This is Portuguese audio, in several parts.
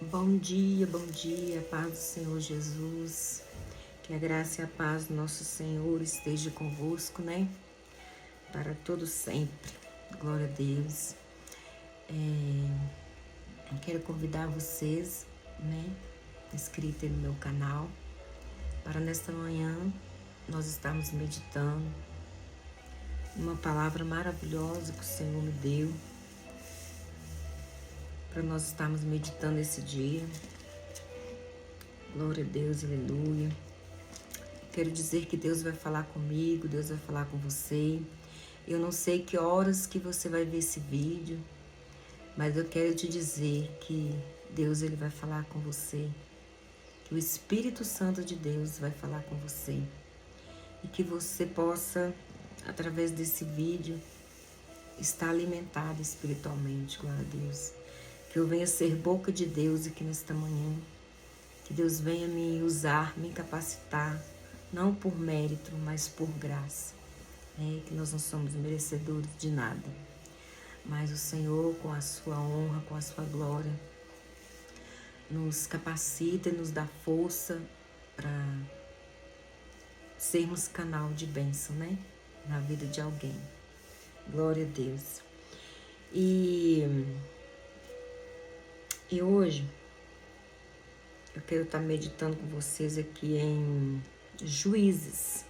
Bom dia, paz do Senhor Jesus. Que a graça e a paz do nosso Senhor esteja convosco, né? Para todo sempre. Glória a Deus. Quero convidar vocês, né? Inscritos no meu canal, para nesta manhã nós estamos meditando uma palavra maravilhosa que o Senhor me deu, para nós estarmos meditando esse dia. Glória a Deus, aleluia. Quero dizer que Deus vai falar comigo, Deus vai falar com você. Eu não sei que horas que você vai ver esse vídeo, mas eu quero te dizer que Deus ele vai falar com você, que o Espírito Santo de Deus vai falar com você e que você possa, através desse vídeo, estar alimentado espiritualmente, glória a Deus. Que eu venha ser boca de Deus aqui nesta manhã, que Deus venha me usar, me capacitar, não por mérito, mas por graça. Que nós não somos merecedores de nada, mas o Senhor, com a sua honra, com a sua glória, nos capacita e nos dá força para sermos canal de bênção, né? Na vida de alguém. Glória a Deus. E hoje eu quero estar meditando com vocês aqui em Juízes.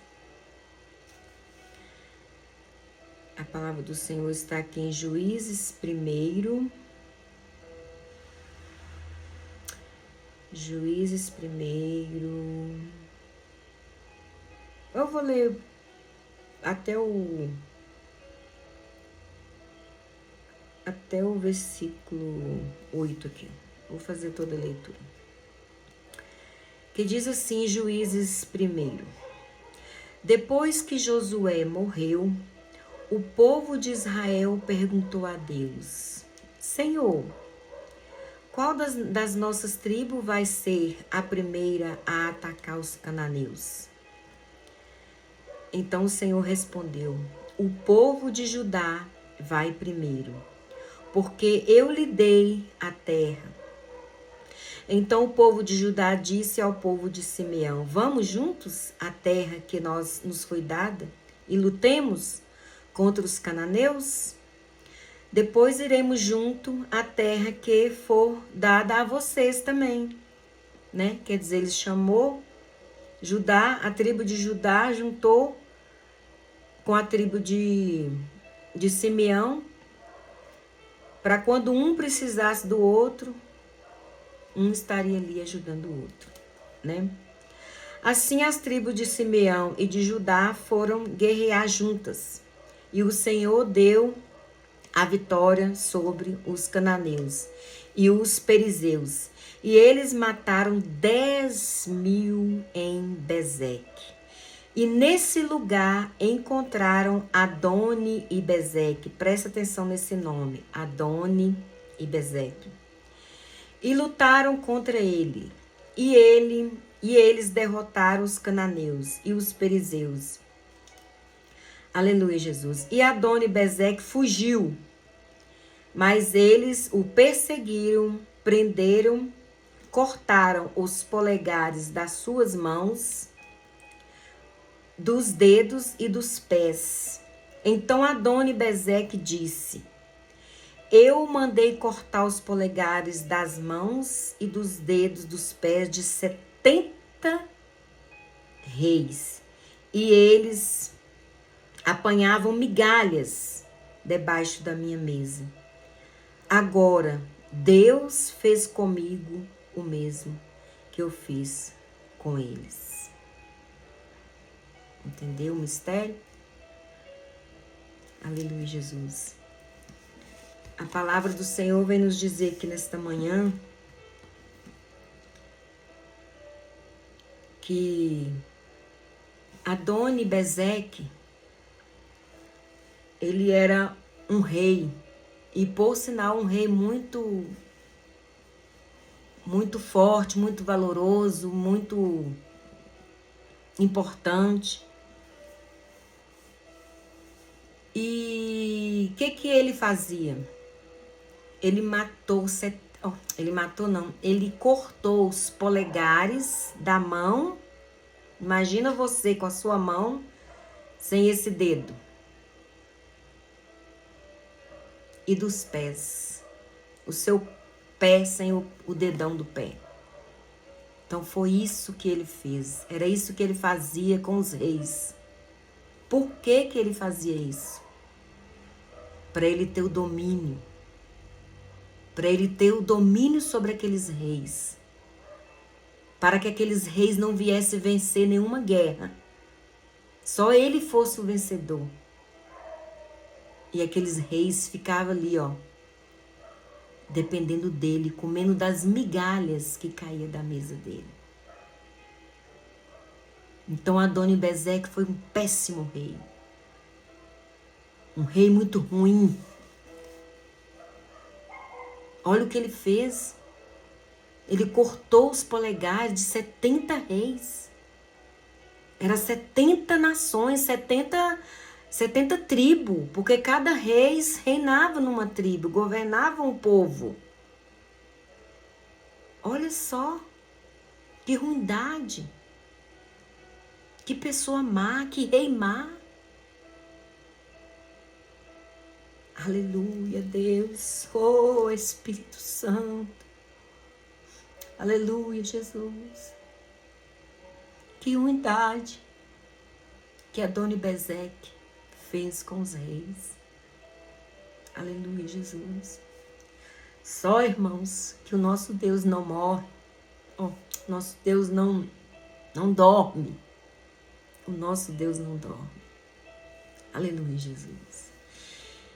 A palavra do Senhor está aqui em Juízes 1. Juízes 1. Eu vou ler até o versículo 8 aqui. Vou fazer toda a leitura. Que diz assim, Juízes 1. Depois que Josué morreu, o povo de Israel perguntou a Deus: Senhor, qual das nossas tribos vai ser a primeira a atacar os cananeus? Então o Senhor respondeu: o povo de Judá vai primeiro, porque eu lhe dei a terra. Então o povo de Judá disse ao povo de Simeão: vamos juntos à terra que nos foi dada e lutemos contra os cananeus? Depois iremos junto à terra que for dada a vocês também, né? Quer dizer, ele chamou Judá, a tribo de Judá juntou com a tribo de Simeão, para quando um precisasse do outro, um estaria ali ajudando o outro, né? Assim as tribos de Simeão e de Judá foram guerrear juntas, e o Senhor deu a vitória sobre os cananeus e os perizeus, e eles mataram 10.000 em Bezeque. E nesse lugar encontraram Adoni e Bezeque. Presta atenção nesse nome, Adoni e Bezeque. E lutaram contra ele. E eles derrotaram os cananeus e os perizeus. Aleluia, Jesus. E Adoni e Bezeque fugiu, mas eles o perseguiram, prenderam, cortaram os polegares das suas mãos, dos dedos e dos pés. Então Adoni e Bezeque disse: eu mandei cortar os polegares das mãos e dos dedos dos pés de 70 reis, e eles apanhavam migalhas debaixo da minha mesa. Agora, Deus fez comigo o mesmo que eu fiz com eles. Entendeu o mistério? Aleluia, Jesus. A palavra do Senhor vem nos dizer que nesta manhã que Adoni Bezeque, ele era um rei, e por sinal um rei muito forte, muito valoroso, muito importante. E o que ele fazia? Ele matou Ele matou não, ele cortou os polegares da mão. Imagina você com a sua mão sem esse dedo. E dos pés. O seu pé sem o dedão do pé. Então foi isso que ele fez. Era isso que ele fazia com os reis. Por que que ele fazia isso? Para ele ter o domínio. Para ele ter o domínio sobre aqueles reis. Para que aqueles reis não viessem vencer nenhuma guerra. Só ele fosse o vencedor. E aqueles reis ficavam ali, dependendo dele, comendo das migalhas que caía da mesa dele. Então Adoni-Bezeque foi um péssimo rei. Um rei muito ruim. Olha o que ele fez. Ele cortou os polegares de 70 reis. Era 70 nações, 70 tribos, porque cada rei reinava numa tribo, governava um povo. Olha só, que ruindade. Que pessoa má, que rei má. Aleluia, Deus. Oh, Espírito Santo. Aleluia, Jesus. Que ruindade que Adoni-Bezeque fez com os reis. Aleluia, Jesus. Só, irmãos, que o nosso Deus não morre. Nosso Deus não dorme. O nosso Deus não dorme. Aleluia, Jesus.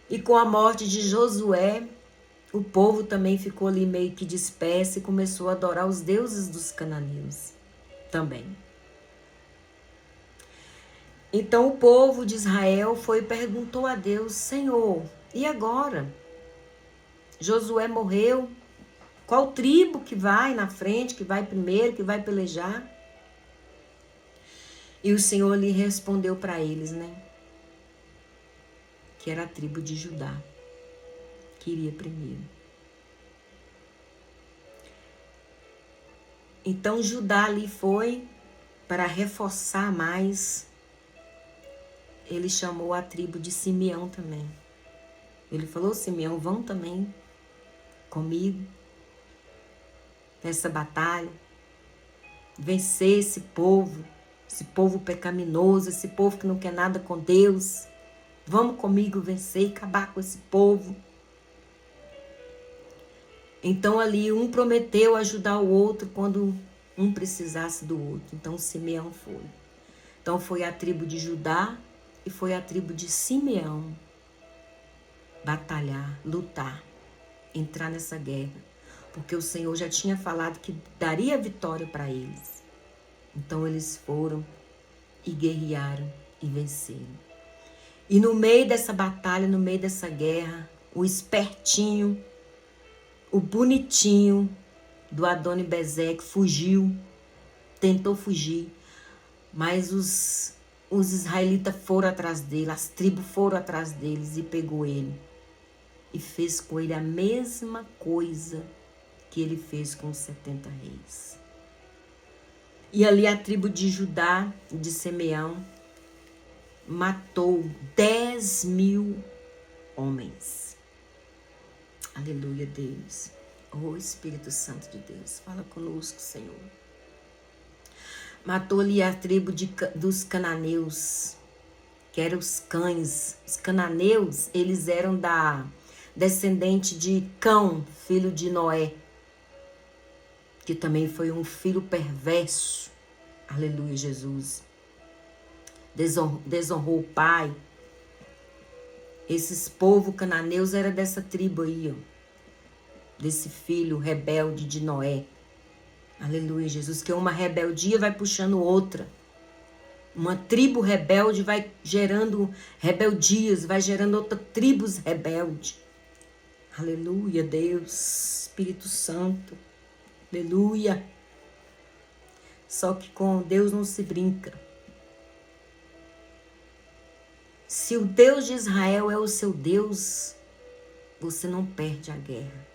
E com a morte de Josué, o povo também ficou ali meio que disperso e começou a adorar os deuses dos cananeus também. Então o povo de Israel foi e perguntou a Deus: Senhor, e agora? Josué morreu. Qual tribo que vai na frente, que vai primeiro, que vai pelejar? E o Senhor lhe respondeu para eles, que era a tribo de Judá, que iria primeiro. Então Judá ali foi para reforçar mais. Ele chamou a tribo de Simeão também. Ele falou: Simeão, vão também comigo nessa batalha, vencer esse povo pecaminoso, esse povo que não quer nada com Deus. Vamos comigo vencer e acabar com esse povo. Então ali um prometeu ajudar o outro quando um precisasse do outro. Então Simeão foi. Então foi a tribo de Judá e foi a tribo de Simeão batalhar, lutar, entrar nessa guerra. Porque o Senhor já tinha falado que daria vitória para eles. Então eles foram e guerrearam e venceram. E no meio dessa batalha, no meio dessa guerra, o espertinho, o bonitinho do Adoni-Bezeque fugiu, tentou fugir, mas os israelitas foram atrás dele, as tribos foram atrás deles e pegou ele. E fez com ele a mesma coisa que ele fez com os 70 reis. E ali a tribo de Judá, de Simeão, matou 10.000 homens. Aleluia, Deus. Oh, Espírito Santo de Deus, fala conosco, Senhor. Matou ali a tribo dos cananeus, que eram os cães. Os cananeus, eles eram descendente de Cão, filho de Noé, que também foi um filho perverso. Aleluia, Jesus. Desonrou o pai. Esses povos cananeus eram dessa tribo aí, desse filho rebelde de Noé. Aleluia, Jesus, que uma rebeldia vai puxando outra. Uma tribo rebelde vai gerando rebeldias, vai gerando outras tribos rebeldes. Aleluia, Deus, Espírito Santo. Aleluia. Só que com Deus não se brinca. Se o Deus de Israel é o seu Deus, você não perde a guerra.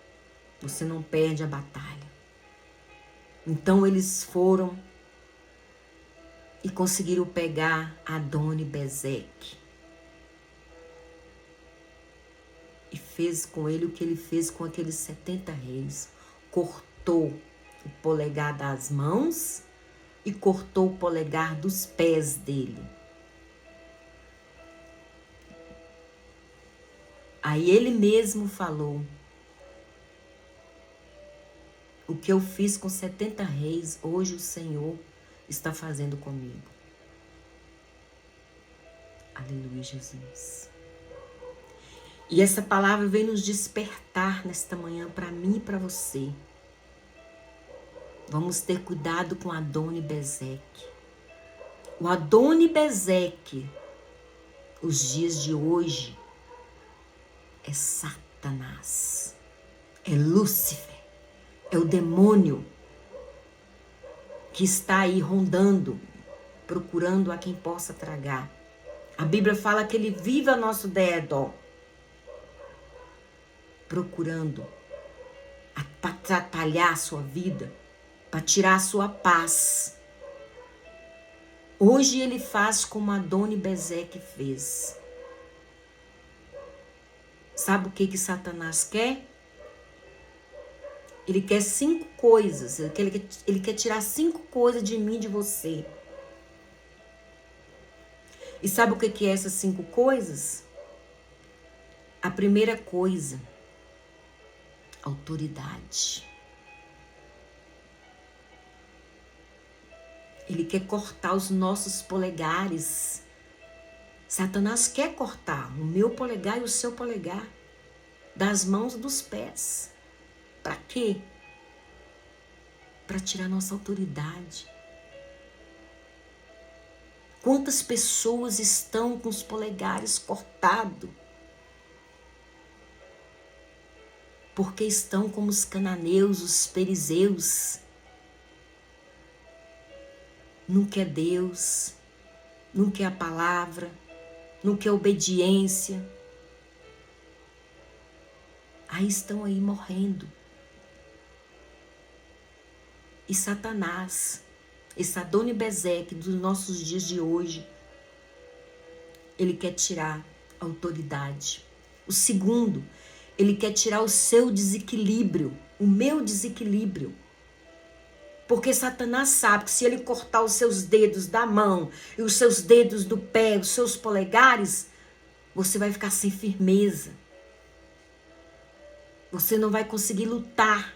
Você não perde a batalha. Então eles foram e conseguiram pegar Adoni-Bezeque. E fez com ele o que ele fez com aqueles 70 reis. Cortou o polegar das mãos e cortou o polegar dos pés dele. Aí ele mesmo falou: o que eu fiz com 70 reis, hoje o Senhor está fazendo comigo. Aleluia, Jesus. E essa palavra vem nos despertar nesta manhã para mim e para você. Vamos ter cuidado com Adoni-Bezeque. O Adoni-Bezeque, os dias de hoje, é Satanás, é Lúcifer, é o demônio que está aí rondando, procurando a quem possa tragar. A Bíblia fala que ele vive ao nosso derredor, procurando para atrapalhar a sua vida, para tirar a sua paz. Hoje ele faz como Adoni-Bezeque fez. Sabe o que Satanás quer? Ele quer 5 coisas. Ele quer tirar 5 coisas de mim, de você. E sabe o que é essas 5 coisas? A primeira coisa, autoridade. Ele quer cortar os nossos polegares. Satanás quer cortar o meu polegar e o seu polegar das mãos e dos pés. Para quê? Para tirar nossa autoridade. Quantas pessoas estão com os polegares cortados? Porque estão como os cananeus, os perizeus. Não quer Deus, não quer a palavra, não quer obediência. Aí estão aí morrendo. E Satanás, esse Adoni-Bezeque dos nossos dias de hoje, ele quer tirar a autoridade. O segundo, ele quer tirar o seu desequilíbrio, o meu desequilíbrio. Porque Satanás sabe que se ele cortar os seus dedos da mão e os seus dedos do pé, os seus polegares, você vai ficar sem firmeza. Você não vai conseguir lutar.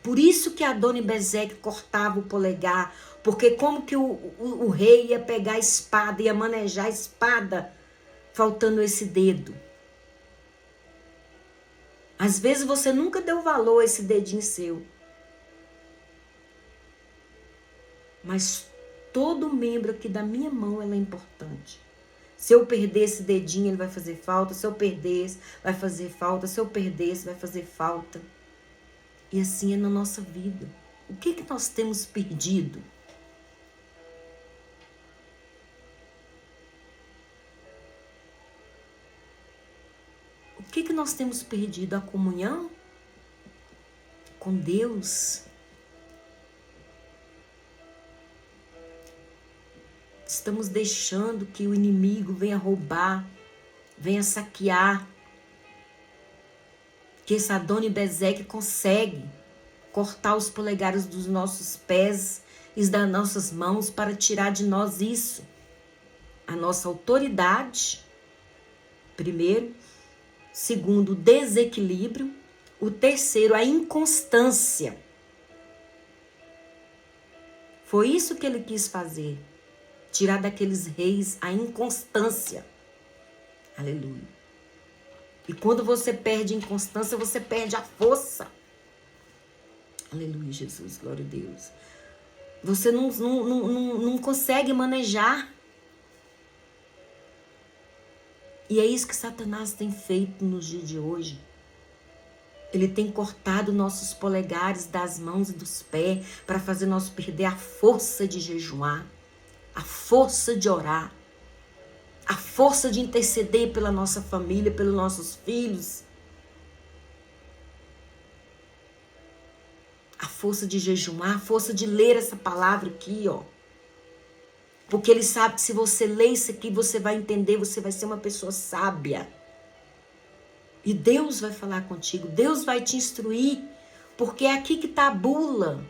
Por isso que Adoni-Bezeque cortava o polegar. Porque como que o rei ia pegar a espada, ia manejar a espada, faltando esse dedo? Às vezes você nunca deu valor a esse dedinho seu. Mas todo membro aqui da minha mão ela é importante. Se eu perder esse dedinho, ele vai fazer falta. Se eu perder esse, vai fazer falta. Se eu perder esse, vai fazer falta. E assim é na nossa vida. O que nós temos perdido? O que nós temos perdido? A comunhão com Deus? Estamos deixando que o inimigo venha roubar, venha saquear. Que esse Adoni-Bezeque consegue cortar os polegares dos nossos pés e das nossas mãos para tirar de nós isso. A nossa autoridade, primeiro. Segundo, o desequilíbrio. O terceiro, a inconstância. Foi isso que ele quis fazer. Tirar daqueles reis a inconstância. Aleluia. E quando você perde a inconstância, você perde a força. Aleluia, Jesus, glória a Deus. Você não consegue manejar. E é isso que Satanás tem feito nos dias de hoje. Ele tem cortado nossos polegares das mãos e dos pés para fazer nós perder a força de jejuar, a força de orar, a força de interceder pela nossa família, pelos nossos filhos. força de jejuar, a força de ler essa palavra aqui, ó. Porque Ele sabe que se você ler isso aqui, você vai entender, você vai ser uma pessoa sábia. E Deus vai falar contigo, Deus vai te instruir, porque é aqui que está a bula.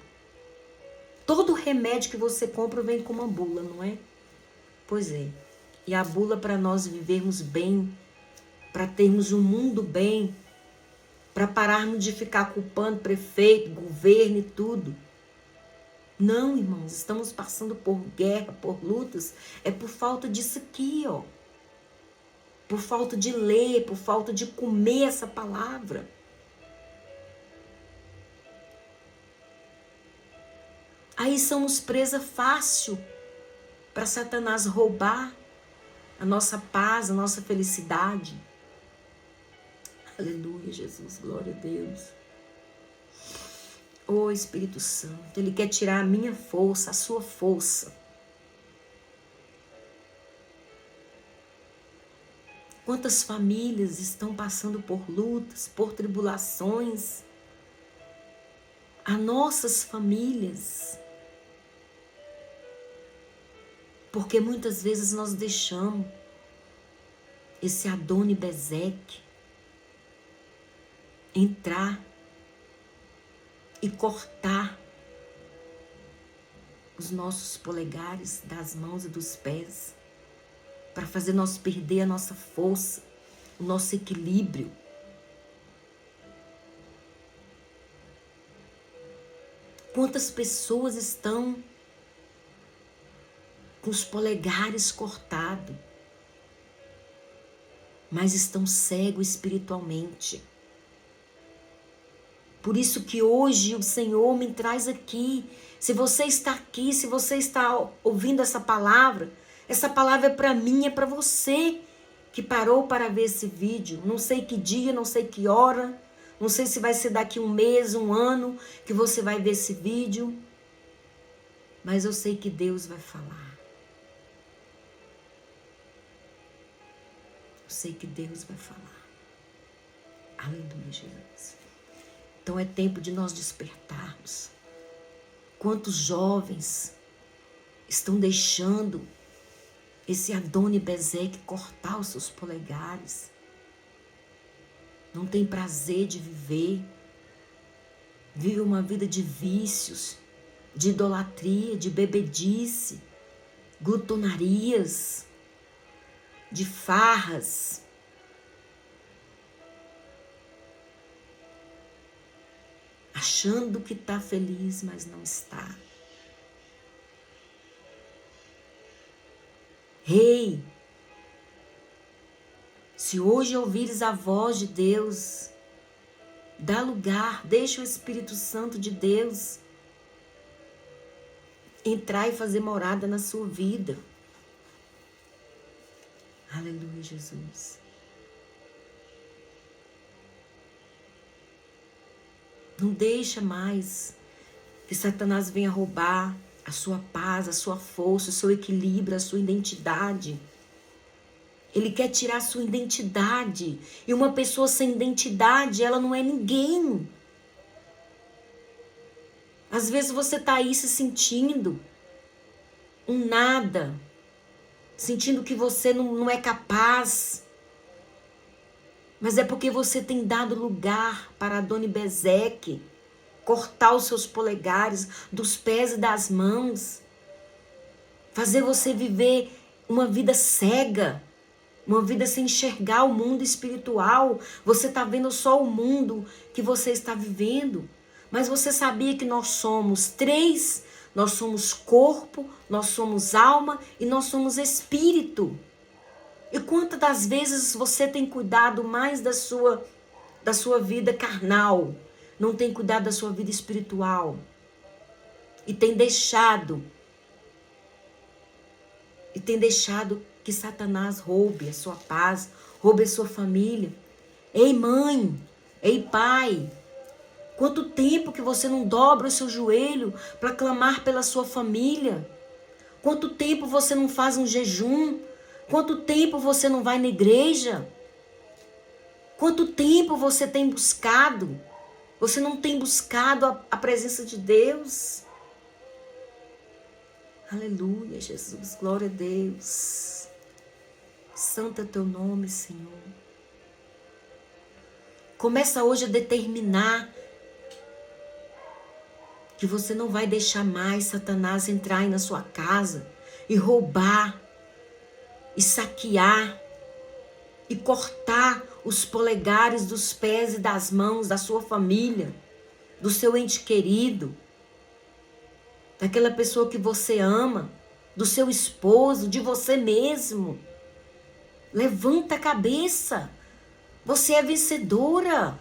Todo remédio que você compra vem com uma bula, não é? Pois é. E a bula para nós vivermos bem, para termos um mundo bem, para pararmos de ficar culpando prefeito, governo e tudo. Não, irmãos, estamos passando por guerra, por lutas, é por falta disso aqui, ó. Por falta de ler, por falta de comer essa palavra. Aí somos presa fácil para Satanás roubar a nossa paz, a nossa felicidade. Aleluia, Jesus, glória a Deus. Ô Espírito Santo, Ele quer tirar a minha força, a sua força. Quantas famílias estão passando por lutas, por tribulações? As nossas famílias. Porque muitas vezes nós deixamos esse Adoni-Bezeque entrar e cortar os nossos polegares das mãos e dos pés, para fazer nós perder a nossa força, o nosso equilíbrio. Quantas pessoas estão com os polegares cortados, mas estão cegos espiritualmente. Por isso que hoje o Senhor me traz aqui. Se você está aqui, se você está ouvindo essa palavra é para mim, é para você que parou para ver esse vídeo. Não sei que dia, não sei que hora, não sei se vai ser daqui um mês, um ano que você vai ver esse vídeo. Mas eu sei que Deus vai falar. Eu sei que Deus vai falar. Aleluia, Jesus. Então é tempo de nós despertarmos. Quantos jovens estão deixando esse Adoni-Bezeque cortar os seus polegares? Não tem prazer de viver. Vive uma vida de vícios, de idolatria, de bebedice, glutonarias, de farras. Achando que está feliz, mas não está. Ei, se hoje ouvires a voz de Deus, dá lugar, deixa o Espírito Santo de Deus entrar e fazer morada na sua vida. Aleluia, Jesus. Não deixa mais que Satanás venha roubar a sua paz, a sua força, o seu equilíbrio, a sua identidade. Ele quer tirar a sua identidade. E uma pessoa sem identidade, ela não é ninguém. Às vezes você está aí se sentindo um nada, sentindo que você não é capaz. Mas é porque você tem dado lugar para Adoni-Bezeque cortar os seus polegares dos pés e das mãos, fazer você viver uma vida cega, uma vida sem enxergar o mundo espiritual. Você está vendo só o mundo que você está vivendo, mas você sabia que nós somos três? Nós somos corpo, nós somos alma e nós somos espírito. E quantas das vezes você tem cuidado mais da sua vida carnal, não tem cuidado da sua vida espiritual, e tem deixado que Satanás roube a sua paz, roube a sua família. Ei, mãe, ei, pai, quanto tempo que você não dobra o seu joelho para clamar pela sua família? Quanto tempo você não faz um jejum? Quanto tempo você não vai na igreja? Quanto tempo você tem buscado Você não tem buscado a presença de Deus? Aleluia, Jesus. Glória a Deus. Santo é teu nome, Senhor. Começa hoje a determinar que você não vai deixar mais Satanás entrar aí na sua casa e roubar, e saquear, e cortar os polegares dos pés e das mãos da sua família, do seu ente querido, daquela pessoa que você ama, do seu esposo, de você mesmo. Levanta a cabeça. Você é vencedora.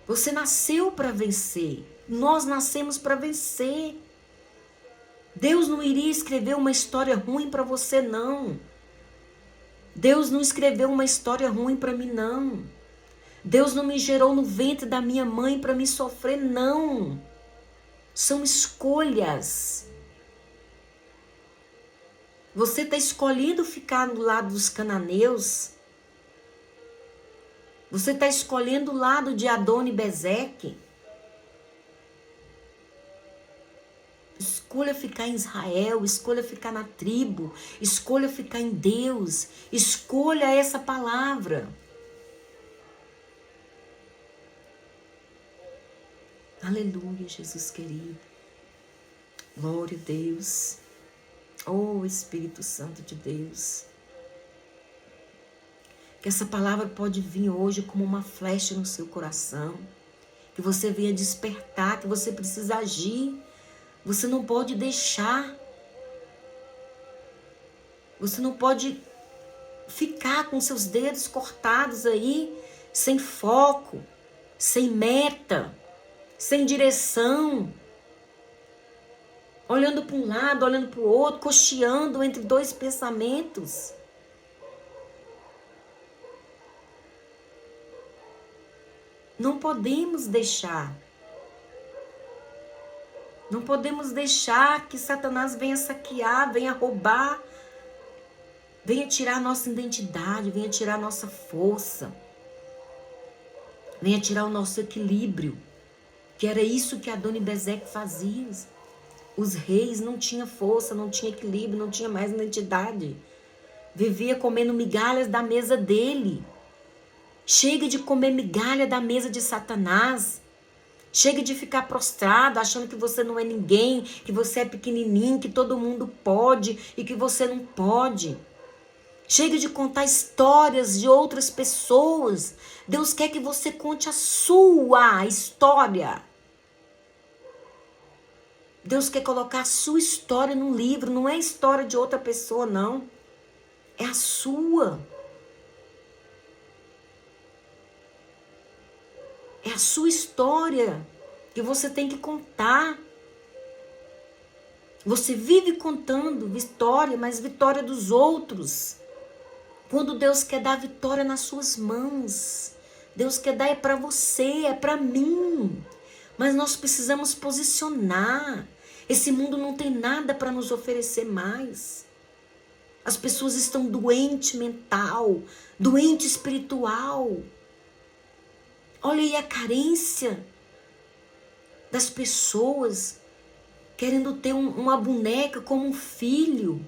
Você nasceu para vencer. Nós nascemos para vencer. Deus não iria escrever uma história ruim para você, não. Deus não escreveu uma história ruim para mim, não. Deus não me gerou no ventre da minha mãe para me sofrer, não. São escolhas. Você está escolhendo ficar do lado dos cananeus? Você está escolhendo o lado de Adoni Bezeque? Escolha ficar em Israel, escolha ficar na tribo, escolha ficar em Deus, escolha essa palavra. Aleluia, Jesus querido. Glória a Deus. Oh, Espírito Santo de Deus. Que essa palavra pode vir hoje como uma flecha no seu coração. Que você venha despertar, que você precisa agir. Você não pode deixar. Você não pode ficar com seus dedos cortados aí, sem foco, sem meta, sem direção. Olhando para um lado, olhando para o outro, cocheando entre dois pensamentos. Não podemos deixar. Não podemos deixar que Satanás venha saquear, venha roubar, venha tirar a nossa identidade, venha tirar a nossa força, venha tirar o nosso equilíbrio, que era isso que Adoni Bezeque fazia. Os reis não tinham força, não tinham equilíbrio, não tinham mais identidade. Vivia comendo migalhas da mesa dele. Chega de comer migalha da mesa de Satanás. Chega de ficar prostrado, achando que você não é ninguém, que você é pequenininho, que todo mundo pode e que você não pode. Chega de contar histórias de outras pessoas. Deus quer que você conte a sua história. Deus quer colocar a sua história num livro, não é a história de outra pessoa, não. É a sua. É a sua história que você tem que contar. Você vive contando vitória, mas vitória dos outros. Quando Deus quer dar vitória nas suas mãos. Deus quer dar é para você, é para mim. Mas nós precisamos posicionar. Esse mundo não tem nada para nos oferecer mais. As pessoas estão doentes mental, doente espiritual. Olha aí a carência das pessoas querendo ter uma boneca como um filho.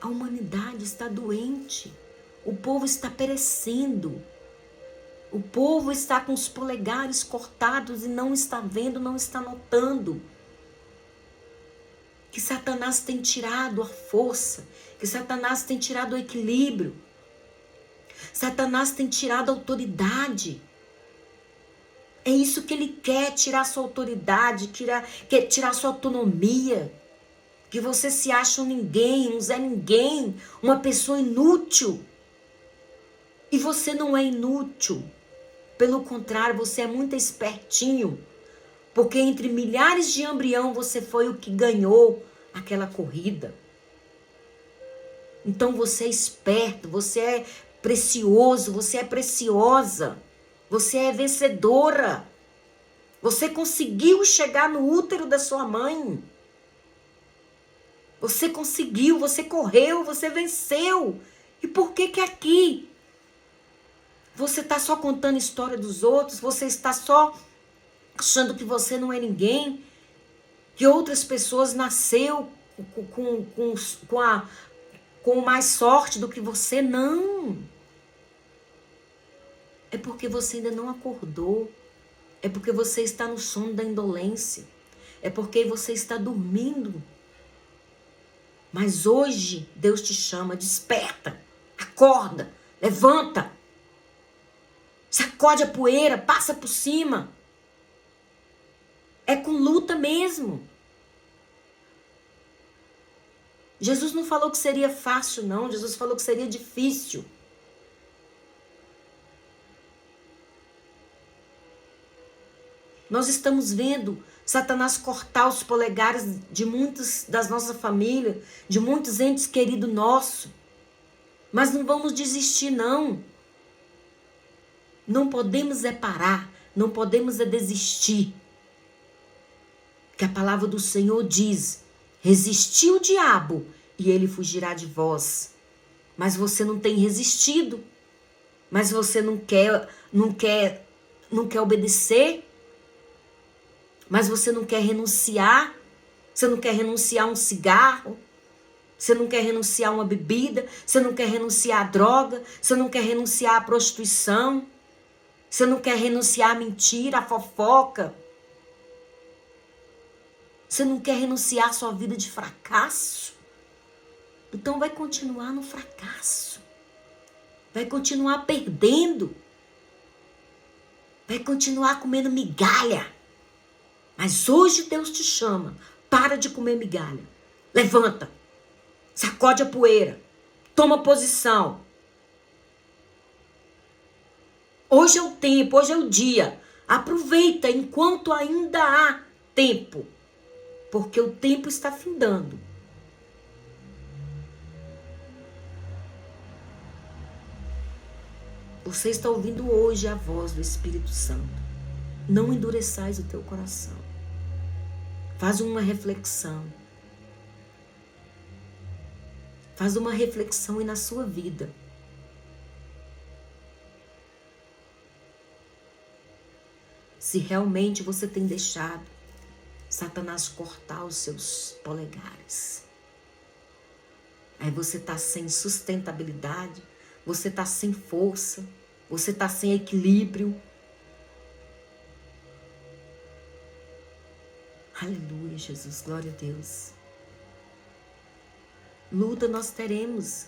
A humanidade está doente. O povo está perecendo. O povo está com os polegares cortados e não está vendo, não está notando. Que Satanás tem tirado a força. Que Satanás tem tirado o equilíbrio. Satanás tem tirado a autoridade. É isso que ele quer, tirar sua autoridade, quer tirar sua autonomia. Que você se acha um ninguém, um Zé Ninguém, uma pessoa inútil. E você não é inútil. Pelo contrário, você é muito espertinho. Porque entre milhares de embrião, você foi o que ganhou aquela corrida. Então você é esperto, você é precioso, você é preciosa. Você é vencedora. Você conseguiu chegar no útero da sua mãe. Você conseguiu, você correu, você venceu. E por que aqui Você está só contando a história dos outros, você está só achando que você não é ninguém, que outras pessoas nasceu com mais sorte do que você. Não. É porque você ainda não acordou. É porque você está no sono da indolência. É porque você está dormindo. Mas hoje Deus te chama, desperta, acorda, levanta. Sacode a poeira, passa por cima. É com luta mesmo. Jesus não falou que seria fácil, não. Jesus falou que seria difícil. Nós estamos vendo Satanás cortar os polegares de muitas das nossas famílias, de muitos entes queridos nossos. Mas não vamos desistir, não. Não podemos é parar, não podemos é desistir. Que a palavra do Senhor diz: resistir o diabo e ele fugirá de vós. Mas você não tem resistido. Mas você não quer obedecer. Mas você não quer renunciar. Você não quer renunciar a um cigarro. Você não quer renunciar a uma bebida. Você não quer renunciar à droga. Você não quer renunciar à prostituição. Você não quer renunciar à mentira, à fofoca. Você não quer renunciar à sua vida de fracasso. Então vai continuar no fracasso. Vai continuar perdendo. Vai continuar comendo migalha. Mas hoje Deus te chama. Para de comer migalha. Levanta. Sacode a poeira. Toma posição. Hoje é o tempo, hoje é o dia. Aproveita enquanto ainda há tempo. Porque o tempo está findando. Você está ouvindo hoje a voz do Espírito Santo. Não endureçais o teu coração. Faz uma reflexão. Faz uma reflexão aí na sua vida. Se realmente você tem deixado Satanás cortar os seus polegares. Aí você está sem sustentabilidade, você está sem força, você está sem equilíbrio. Aleluia, Jesus, glória a Deus. Luta nós teremos.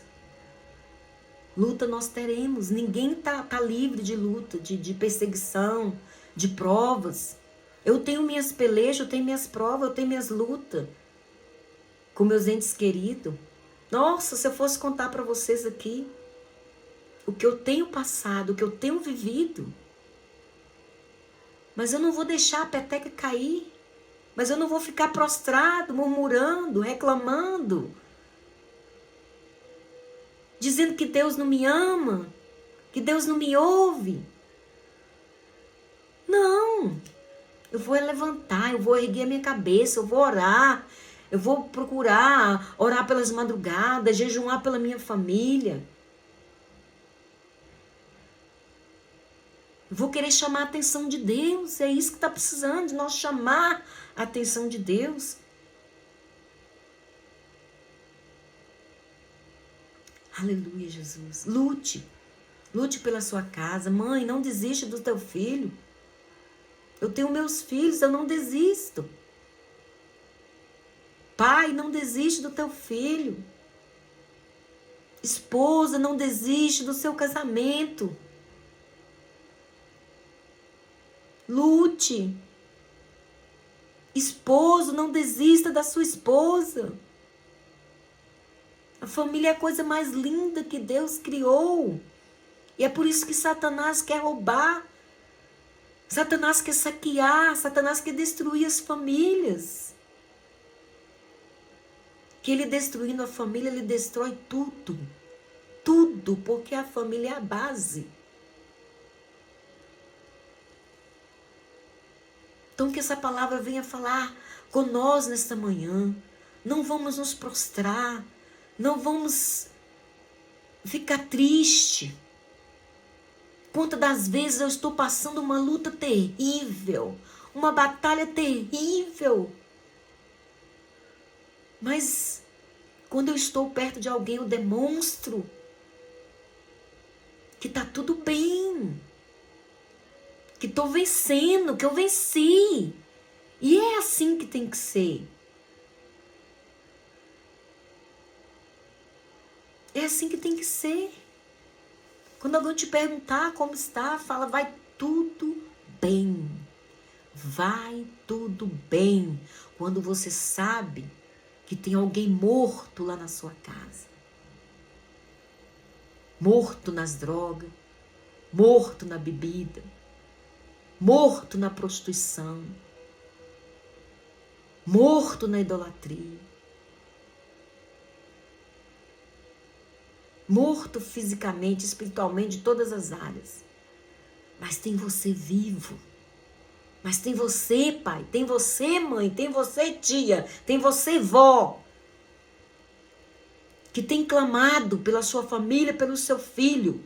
Luta nós teremos. Ninguém tá livre de luta, de perseguição, de provas. Eu tenho minhas pelejas, eu tenho minhas provas, eu tenho minhas lutas com meus entes queridos. Nossa, se eu fosse contar para vocês aqui o que eu tenho passado, o que eu tenho vivido. Mas eu não vou deixar a peteca cair. Mas eu não vou ficar prostrado, murmurando, reclamando. Dizendo que Deus não me ama, que Deus não me ouve. Não. Eu vou levantar, eu vou erguer a minha cabeça, eu vou orar. Eu vou procurar orar pelas madrugadas, jejuar pela minha família. Eu vou querer chamar a atenção de Deus. É isso que está precisando, de nós chamar a atenção de Deus. Aleluia, Jesus. Lute. Lute pela sua casa. Mãe, não desiste do teu filho. Eu tenho meus filhos, eu não desisto. Pai, não desiste do teu filho. Esposa, não desiste do seu casamento. Lute. Esposo, não desista da sua esposa. A família é a coisa mais linda que Deus criou. E é por isso que Satanás quer roubar. Satanás quer saquear. Satanás quer destruir as famílias. Que ele destruindo a família, ele destrói tudo. Tudo, porque a família é a base. Então que essa palavra venha falar com nós nesta manhã. Não vamos nos prostrar. Não vamos ficar triste. Quantas das vezes eu estou passando uma luta terrível, uma batalha terrível. Mas quando eu estou perto de alguém, eu demonstro que tá tudo bem, que estou vencendo, que eu venci. E é assim que tem que ser. É assim que tem que ser. Quando alguém te perguntar como está, fala, vai tudo bem. Vai tudo bem. Quando você sabe que tem alguém morto lá na sua casa. Morto nas drogas, morto na bebida, morto na prostituição, morto na idolatria, morto fisicamente, espiritualmente, de todas as áreas. Mas tem você vivo. Mas tem você, pai, tem você, mãe, tem você, tia, tem você, vó, que tem clamado pela sua família, pelo seu filho.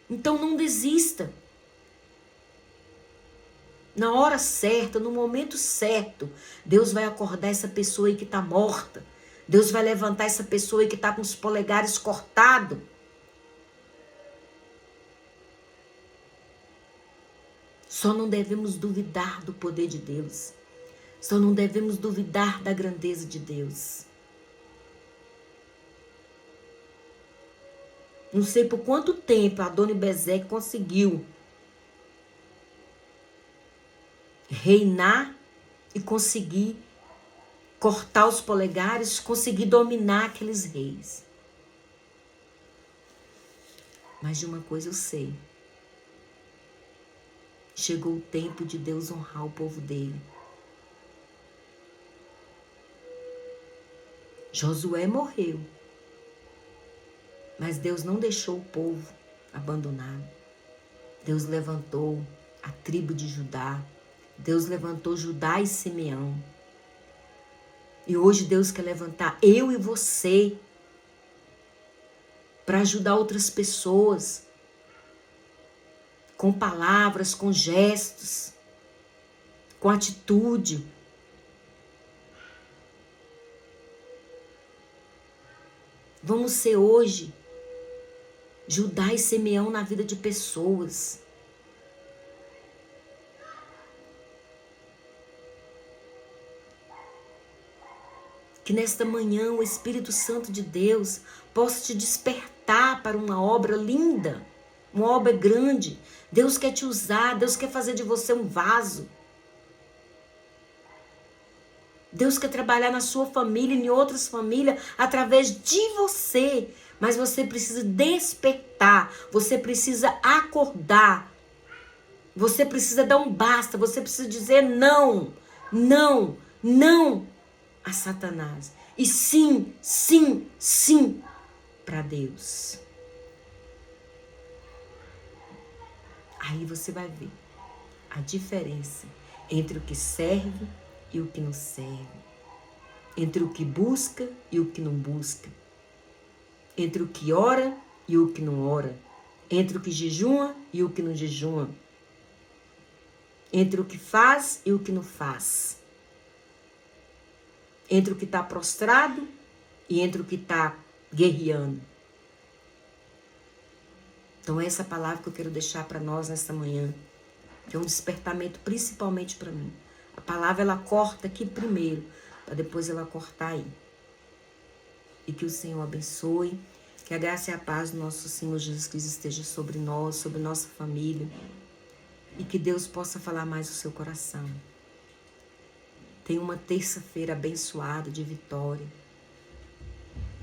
Então não desista. Na hora certa, no momento certo, Deus vai acordar essa pessoa aí que está morta. Deus vai levantar essa pessoa aí que está com os polegares cortados. Só não devemos duvidar do poder de Deus. Só não devemos duvidar da grandeza de Deus. Não sei por quanto tempo a Dona Bezeque conseguiu reinar e conseguir cortar os polegares, conseguir dominar aqueles reis. Mas de uma coisa eu sei. Chegou o tempo de Deus honrar o povo dele. Josué morreu. Mas Deus não deixou o povo abandonado. Deus levantou a tribo de Judá. Deus levantou Judá e Simeão. E hoje Deus quer levantar eu e você para ajudar outras pessoas. Com palavras, com gestos, com atitude. Vamos ser hoje Judá e Simeão na vida de pessoas. Que nesta manhã o Espírito Santo de Deus possa te despertar para uma obra linda, uma obra grande. Deus quer te usar, Deus quer fazer de você um vaso. Deus quer trabalhar na sua família e em outras famílias através de você. Mas você precisa despertar, você precisa acordar. Você precisa dar um basta, você precisa dizer não, não, não a Satanás. E sim, sim, sim para Deus. Aí você vai ver a diferença entre o que serve e o que não serve. Entre o que busca e o que não busca. Entre o que ora e o que não ora. Entre o que jejuma e o que não jejuma. Entre o que faz e o que não faz. Entre o que está prostrado e entre o que está guerreando. Então essa palavra que eu quero deixar para nós nesta manhã, que é um despertamento principalmente para mim. A palavra ela corta aqui primeiro, para depois ela cortar aí. E que o Senhor abençoe, que a graça e a paz do nosso Senhor Jesus Cristo esteja sobre nós, sobre nossa família. E que Deus possa falar mais o seu coração. Tenha uma terça-feira abençoada de vitória.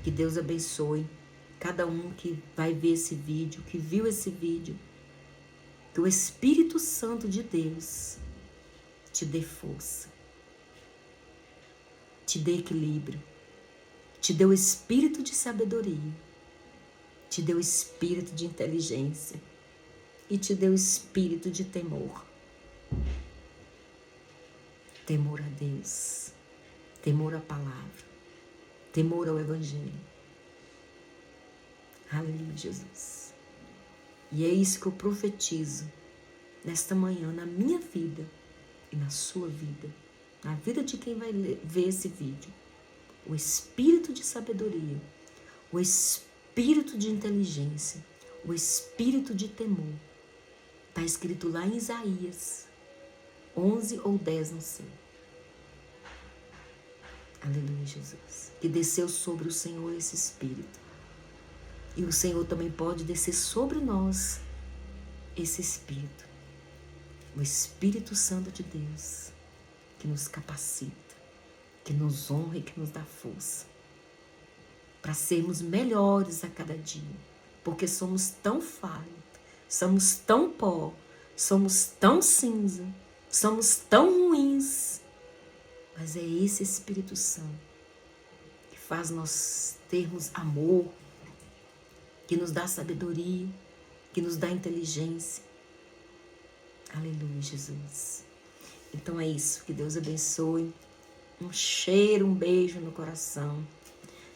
Que Deus abençoe cada um que vai ver esse vídeo, que viu esse vídeo. Que o Espírito Santo de Deus te dê força, te dê equilíbrio, te dê o espírito de sabedoria, te dê o espírito de inteligência e te dê o espírito de temor. Temor a Deus, temor à palavra, temor ao Evangelho. Aleluia, Jesus. E é isso que eu profetizo nesta manhã, na minha vida e na sua vida, na vida de quem vai ver esse vídeo. O espírito de sabedoria, o espírito de inteligência, o espírito de temor. Está escrito lá em Isaías 11 ou 10, não sei. Aleluia, Jesus. Que desceu sobre o Senhor esse espírito. E o Senhor também pode descer sobre nós esse espírito. O Espírito Santo de Deus, que nos capacita, que nos honra e que nos dá força para sermos melhores a cada dia, porque somos tão falhos, somos tão pó, somos tão cinza, somos tão ruins, mas é esse Espírito Santo que faz nós termos amor, que nos dá sabedoria, que nos dá inteligência. Aleluia, Jesus. Então é isso, que Deus abençoe. Um cheiro, um beijo no coração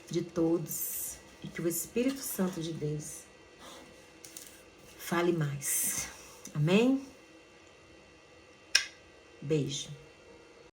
de todos e que o Espírito Santo de Deus fale mais. Amém? Beijo.